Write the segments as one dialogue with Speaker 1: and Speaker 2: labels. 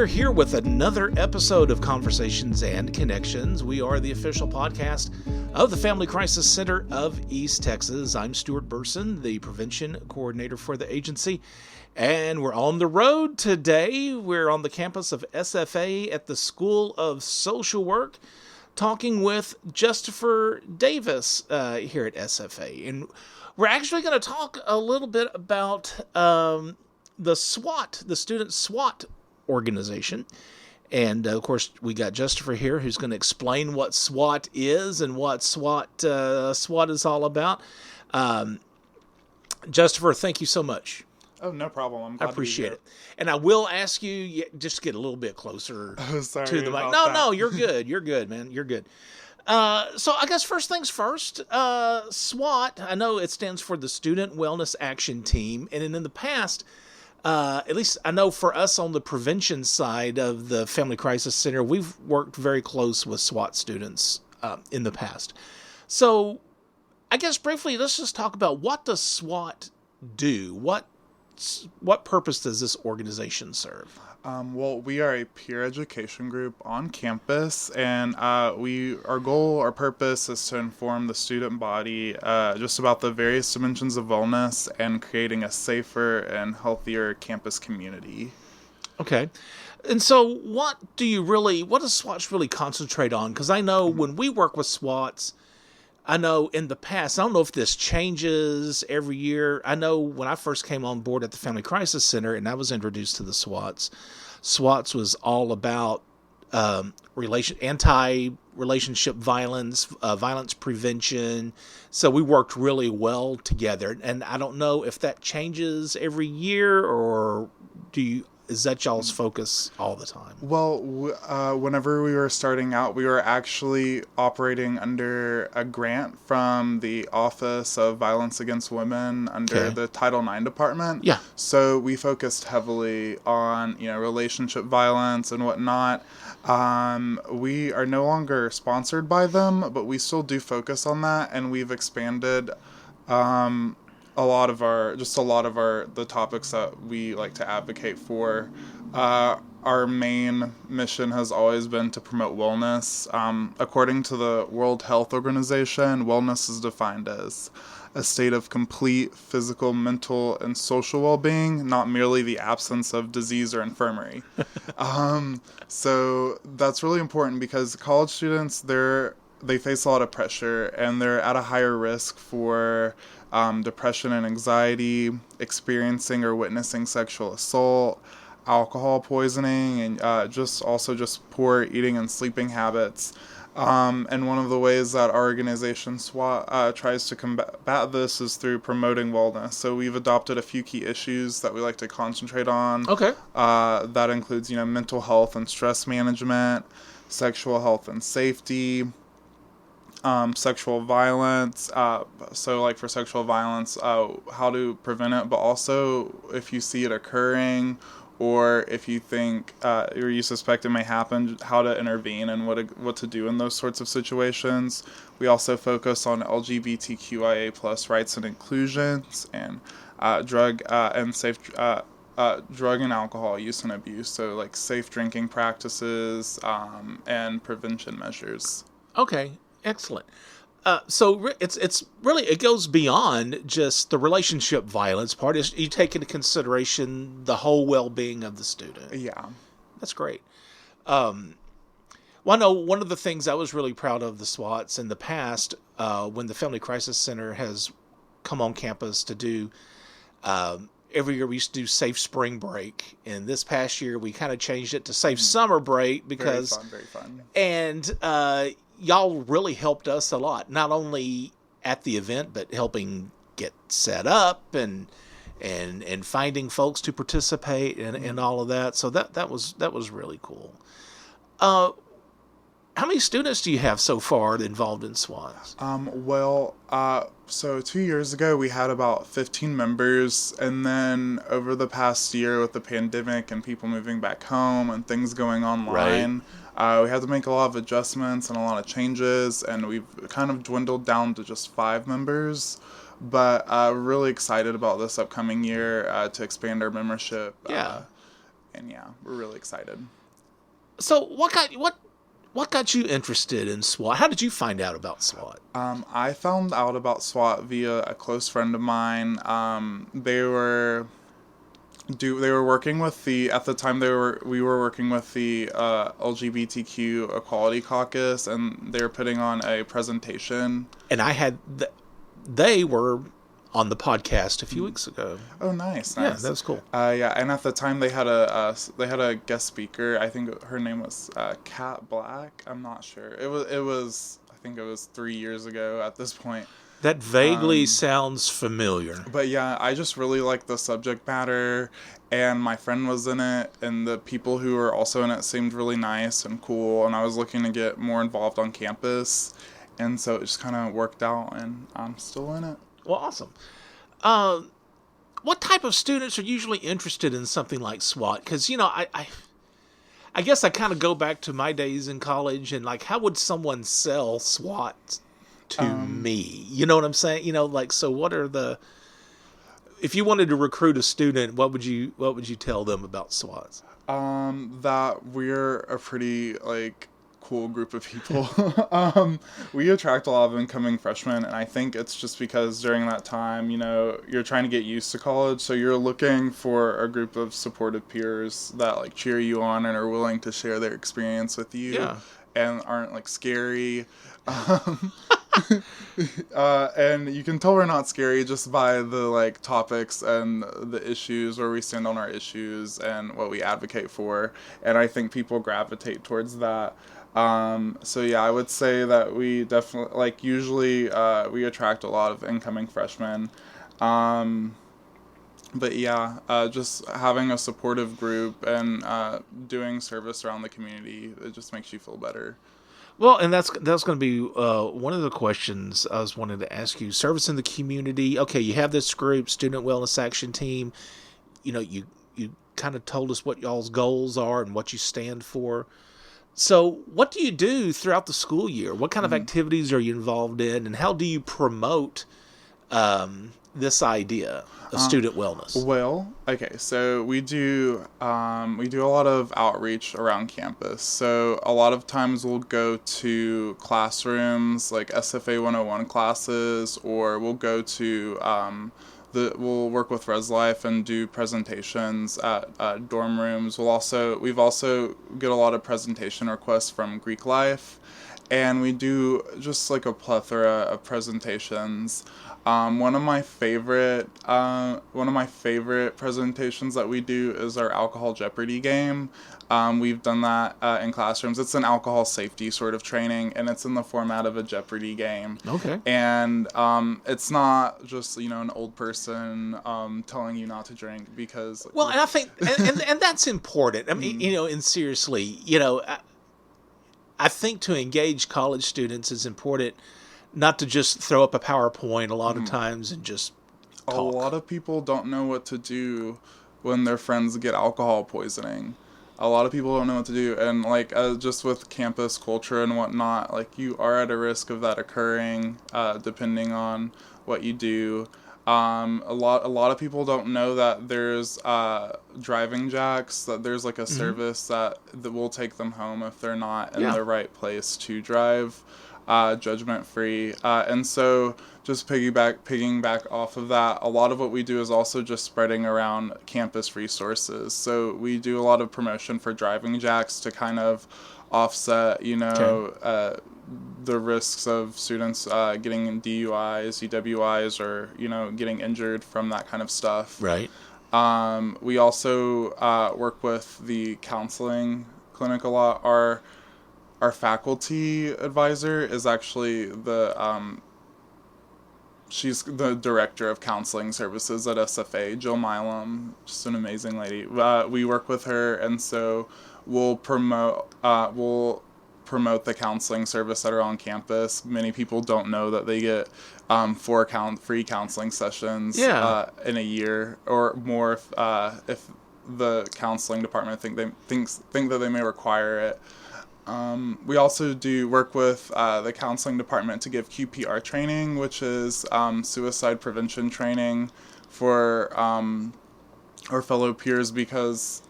Speaker 1: we're here with another episode of Conversations and Connections. We are the official podcast of the Family Crisis Center of East Texas. I'm Stuart Burson, the prevention coordinator for the agency, and we're on the road today. We're on the campus of SFA at the School of Social Work, talking with Justifer Davis here at SFA. And we're actually going to talk a little bit about the SWAT, the student SWAT organization. And of course, we got Justifer here who's going to explain what SWAT is and what SWAT is all about. Justifer, thank you so much.
Speaker 2: Oh, no problem. I'm glad
Speaker 1: I appreciate it. And I will ask you just to get a little bit closer to the mic. No, you're good. You're good, man. You're good. So I guess first things first, SWAT, I know it stands for the Student Wellness Action Team. And in the past, at least I know for us on the prevention side of the Family Crisis Center, we've worked very close with SWAT students in the past. So I guess briefly, let's just talk about what does SWAT do? What purpose does this organization serve?
Speaker 2: Well, we are a peer education group on campus, and our purpose is to inform the student body just about the various dimensions of wellness and creating a safer and healthier campus community.
Speaker 1: Okay. And so what does SWAT really concentrate on? Because I know when we work with SWATs, I know in the past, I don't know if this changes every year. I know when I first came on board at the Family Crisis Center and I was introduced to the SWATs was all about anti-relationship violence, violence prevention. So we worked really well together. And I don't know if that changes every year, or is that y'all's focus all the time?
Speaker 2: Well, whenever we were starting out, we were actually operating under a grant from the Office of Violence Against Women under the Title IX department.
Speaker 1: Yeah.
Speaker 2: So we focused heavily on, relationship violence and whatnot. We are no longer sponsored by them, but we still do focus on that, and we've expanded a lot of the topics that we like to advocate for. Our main mission has always been to promote wellness. According to the World Health Organization, wellness is defined as a state of complete physical, mental, and social well-being, not merely the absence of disease or infirmary. So that's really important because college students, they face a lot of pressure, and they're at a higher risk for depression and anxiety, experiencing or witnessing sexual assault, alcohol poisoning, and just poor eating and sleeping habits. And one of the ways that our organization SWAT tries to combat this is through promoting wellness. So we've adopted a few key issues that we like to concentrate on.
Speaker 1: Okay.
Speaker 2: That includes, mental health and stress management, sexual health and safety, sexual violence. So like for sexual violence, how to prevent it, but also if you see it occurring, or if you think or you suspect it may happen, how to intervene and what to do in those sorts of situations. We also focus on LGBTQIA plus rights and inclusions, and drug and alcohol use and abuse. So like safe drinking practices and prevention measures.
Speaker 1: Okay. Excellent. So it's really, it goes beyond just the relationship violence part. You take into consideration the whole well-being of the student.
Speaker 2: Yeah.
Speaker 1: That's great. Well, I know one of the things I was really proud of the SWATs in the past, when the Family Crisis Center has come on campus to do, every year we used to do Safe Spring Break. And this past year we kind of changed it to Safe Summer Break because...
Speaker 2: Very fun.
Speaker 1: And, y'all really helped us a lot, not only at the event, but helping get set up and finding folks to participate and all of that. So that was really cool. How many students do you have so far involved in SWAT?
Speaker 2: So 2 years ago we had about 15 members, and then over the past year with the pandemic and people moving back home and things going online, we had to make a lot of adjustments and a lot of changes, and we've kind of dwindled down to just 5 members. But really excited about this upcoming year to expand our membership.
Speaker 1: Yeah.
Speaker 2: And yeah, we're really excited.
Speaker 1: So what got you interested in SWAT? How did you find out about SWAT?
Speaker 2: I found out about SWAT via a close friend of mine. They were working with at the time we were working with the LGBTQ Equality Caucus, and they were putting on a presentation.
Speaker 1: And they were on the podcast a few weeks ago.
Speaker 2: Oh, nice.
Speaker 1: Yeah, that was cool.
Speaker 2: Yeah, and at the time they had a guest speaker. I think her name was Kat Black. I'm not sure. It was I think it was 3 years ago at this point.
Speaker 1: That vaguely sounds familiar.
Speaker 2: But yeah, I just really liked the subject matter, and my friend was in it, and the people who were also in it seemed really nice and cool, and I was looking to get more involved on campus, and so it just kind of worked out, and I'm still in it.
Speaker 1: Well, awesome. What type of students are usually interested in something like SWAT? Because, I guess I kind of go back to my days in college, and like, how would someone sell SWAT to me? You know what I'm saying? So what are if you wanted to recruit a student, what would you tell them about SWAT?
Speaker 2: That we're a pretty cool group of people. We attract a lot of incoming freshmen, and I think it's just because during that time, you're trying to get used to college, so you're looking for a group of supportive peers that cheer you on and are willing to share their experience with you, and aren't scary. And you can tell we're not scary just by the topics and the issues, where we stand on our issues and what we advocate for, and I think people gravitate towards that. So yeah, I would say that we definitely usually we attract a lot of incoming freshmen. But yeah, just having a supportive group and doing service around the community, it just makes you feel better.
Speaker 1: Well, and that's going to be one of the questions I was wanting to ask you. Service in the community. Okay, you have this group, Student Wellness Action Team. You kind of told us what y'all's goals are and what you stand for. So what do you do throughout the school year? What kind of activities are you involved in, and how do you promote this idea of student wellness?
Speaker 2: Well, okay, so we do a lot of outreach around campus. So a lot of times we'll go to classrooms like SFA 101 classes, or we'll go to we'll work with Res Life and do presentations at dorm rooms. We've also get a lot of presentation requests from Greek Life, and we do just a plethora of presentations. One of my favorite presentations that we do is our alcohol Jeopardy game. We've done that in classrooms. It's an alcohol safety sort of training, and it's in the format of a Jeopardy game.
Speaker 1: Okay.
Speaker 2: And it's not just an old person telling you not to drink, because
Speaker 1: and I think and that's important. I mean, and seriously, I think to engage college students is important. Not to just throw up a PowerPoint a lot of times and just talk.
Speaker 2: A lot of people don't know what to do when their friends get alcohol poisoning. A lot of people don't know what to do, and just with campus culture and whatnot, you are at a risk of that occurring, depending on what you do. A lot of people don't know that there's driving jacks, that there's a service that will take them home if they're not in the right place to drive. Judgment free, and so just piggyback off of that, a lot of what we do is also just spreading around campus resources. So we do a lot of promotion for driving jacks to kind of offset the risks of students getting DUIs, UWIs, or getting injured from that kind of stuff.
Speaker 1: Right.
Speaker 2: We also work with the counseling clinic a lot. Our faculty advisor is actually she's the director of counseling services at SFA, Jill Milam, just an amazing lady. We work with her, and so we'll promote the counseling service that are on campus. Many people don't know that they get 4 free counseling sessions in a year or more if the counseling department think that they may require it. We also do work with the counseling department to give QPR training, which is suicide prevention training for our fellow peers, because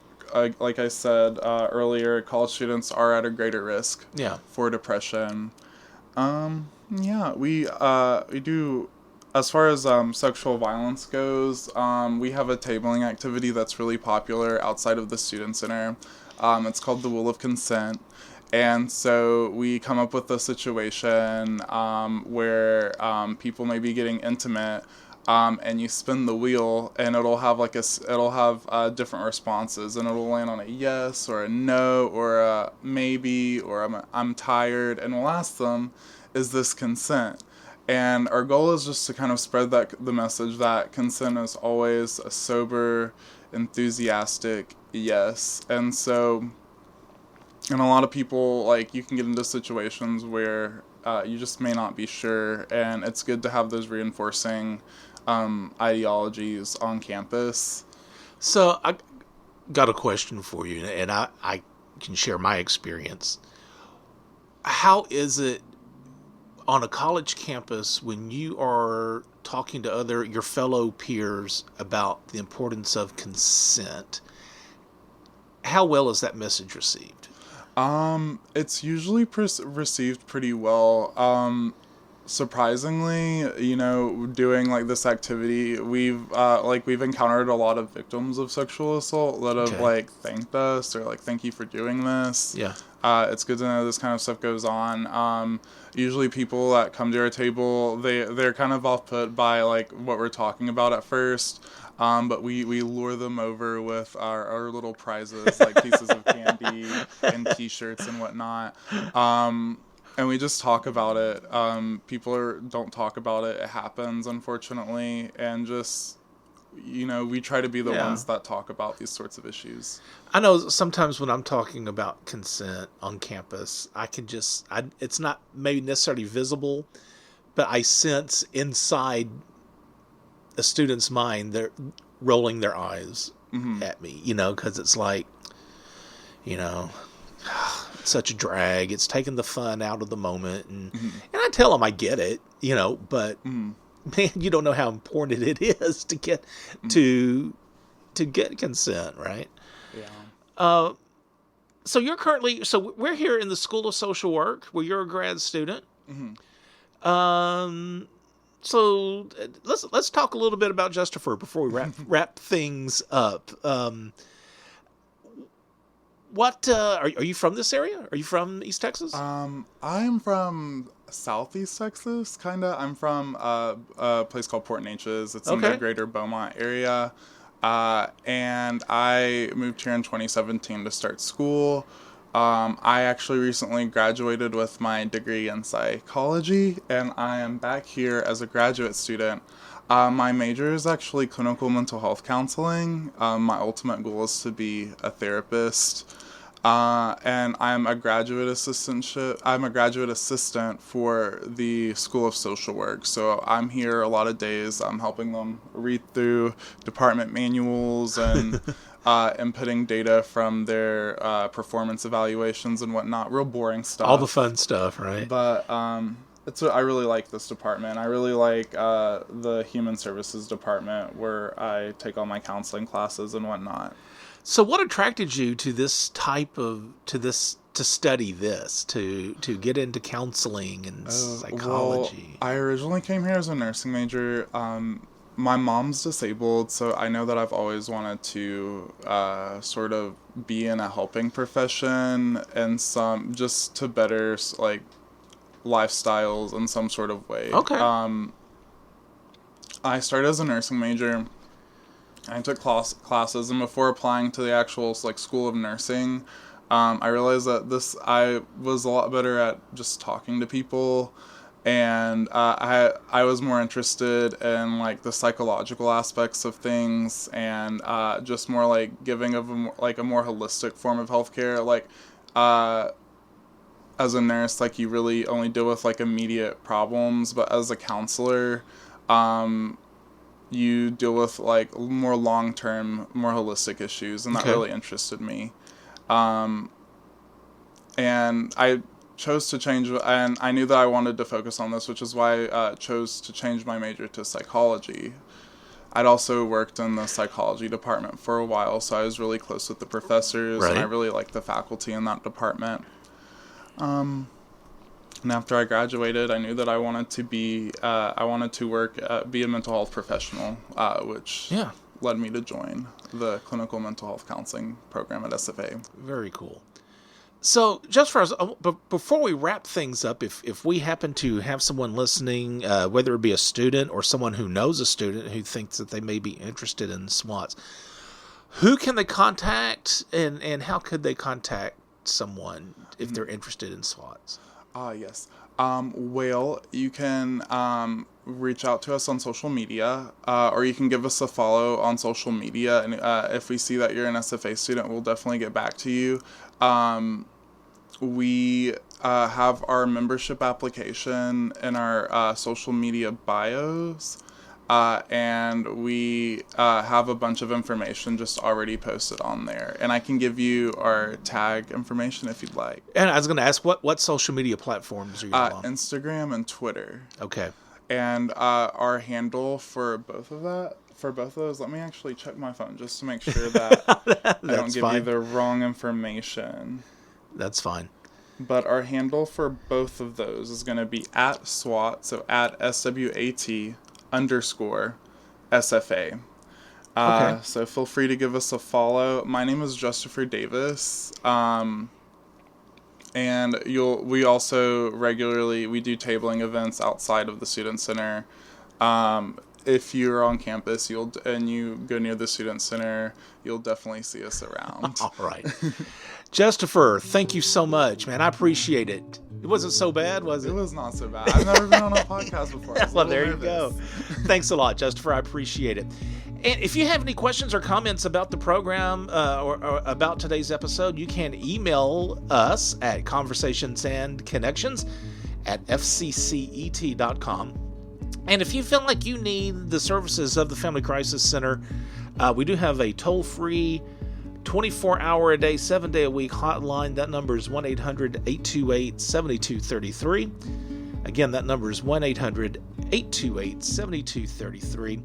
Speaker 2: like I said earlier, college students are at a greater risk for depression. Yeah, we do. As far as sexual violence goes, we have a tabling activity that's really popular outside of the student center. It's called the Wheel of Consent. And so we come up with a situation where people may be getting intimate, and you spin the wheel, and it'll have different responses, and it'll land on a yes or a no or a maybe or I'm tired, and we'll ask them, is this consent? And our goal is just to kind of spread the message that consent is always a sober, enthusiastic yes. And so, and a lot of people, like, you can get into situations where you just may not be sure, and it's good to have those reinforcing ideologies on campus.
Speaker 1: So I got a question for you, and I can share my experience. How is it on a college campus when you are talking to your fellow peers about the importance of consent? How well is that message received?
Speaker 2: It's usually received pretty well. Surprisingly, doing like this activity, we've encountered a lot of victims of sexual assault that have like thanked us or like, thank you for doing this.
Speaker 1: Yeah.
Speaker 2: It's good to know this kind of stuff goes on. Usually people that come to our table, they're kind of off put by like what we're talking about at first. But we lure them over with our little prizes, like pieces of candy and T-shirts and whatnot. And we just talk about it. People don't talk about it. It happens, unfortunately. And just, we try to be the ones that talk about these sorts of issues.
Speaker 1: I know sometimes when I'm talking about consent on campus, it's not maybe necessarily visible, but I sense inside a student's mind, they're rolling their eyes at me, because it's like, it's such a drag. It's taking the fun out of the moment. And I tell them I get it, but man, you don't know how important it is to get to get consent, right?
Speaker 2: Yeah.
Speaker 1: So we're here in the School of Social Work where you're a grad student. So let's talk a little bit about Justifer before we wrap things up. What are you from this area? Are you from East Texas?
Speaker 2: I'm from Southeast Texas, kinda. I'm from a place called Port Neches. It's in the greater Beaumont area. And I moved here in 2017 to start school. I actually recently graduated with my degree in psychology, and I am back here as a graduate student. My major is actually clinical mental health counseling. My ultimate goal is to be a therapist. And I'm a graduate assistant for the School of Social Work. So I'm here a lot of days. I'm helping them read through department manuals and inputting data from their performance evaluations and whatnot. Real boring stuff.
Speaker 1: All the fun stuff, right?
Speaker 2: But I really like this department. I really like the Human Services department where I take all my counseling classes and whatnot.
Speaker 1: So what attracted you to to study this, to get into counseling and psychology?
Speaker 2: Well, I originally came here as a nursing major. My mom's disabled, so I know that I've always wanted to sort of be in a helping profession and just to better like lifestyles in some sort of way. I started as a nursing major. I took classes, and before applying to the actual like School of Nursing, I realized that I was a lot better at just talking to people, and I was more interested in like the psychological aspects of things, and just more like giving of a more holistic form of healthcare. Like as a nurse, like you really only deal with like immediate problems, but as a counselor, you deal with like more long-term, more holistic issues, and that really interested me. And I chose to change, and I knew that I wanted to focus on this, which is why I chose to change my major to psychology. I'd also worked in the psychology department for a while, so I was really close with the professors,
Speaker 1: Right.
Speaker 2: and I really liked the faculty in that department. And after I graduated, I knew that I wanted to be a mental health professional, which led me to join the clinical mental health counseling program at SFA.
Speaker 1: Very cool. So, just for us, before we wrap things up, if we happen to have someone listening, whether it be a student or someone who knows a student who thinks that they may be interested in SWATs, who can they contact, and how could they contact someone if they're interested in SWATs?
Speaker 2: Yes. Well, you can reach out to us on social media, or you can give us a follow on social media. And if we see that you're an SFA student, we'll definitely get back to you. We have our membership application in our social media bios, and we have a bunch of information just already posted on there. And I can give you our tag information if you'd like.
Speaker 1: And I was going to ask, what social media platforms are you on?
Speaker 2: Instagram and Twitter.
Speaker 1: Okay.
Speaker 2: And our handle for both of those, let me actually check my phone just to make sure that I don't give you the wrong information.
Speaker 1: That's fine.
Speaker 2: But our handle for both of those is going to be at SWAT, so at SWAT_SFA.
Speaker 1: Okay.
Speaker 2: So feel free to give us a follow. My name is Justifer Davis. And we also regularly do tabling events outside of the Student Center. If you're on campus and you go near the Student Center, you'll definitely see us around.
Speaker 1: All right. Justifer, thank you so much, man. I appreciate it. It wasn't so bad, was it?
Speaker 2: It was not so bad. I've never been on a podcast before.
Speaker 1: Well, there you go. Thanks a lot, Justifer. I appreciate it. And if you have any questions or comments about the program or about today's episode, you can email us at conversationsandconnections@fccet.com. And if you feel like you need the services of the Family Crisis Center, we do have a toll-free 24-hour-a-day, 7-day-a-week hotline. That number is 1-800-828-7233. Again, that number is 1-800-828-7233.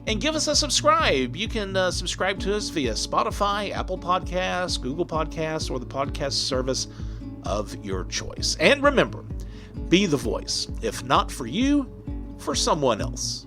Speaker 1: And give us a subscribe. You can subscribe to us via Spotify, Apple Podcasts, Google Podcasts, or the podcast service of your choice. And remember, be the voice. If not for you, for someone else.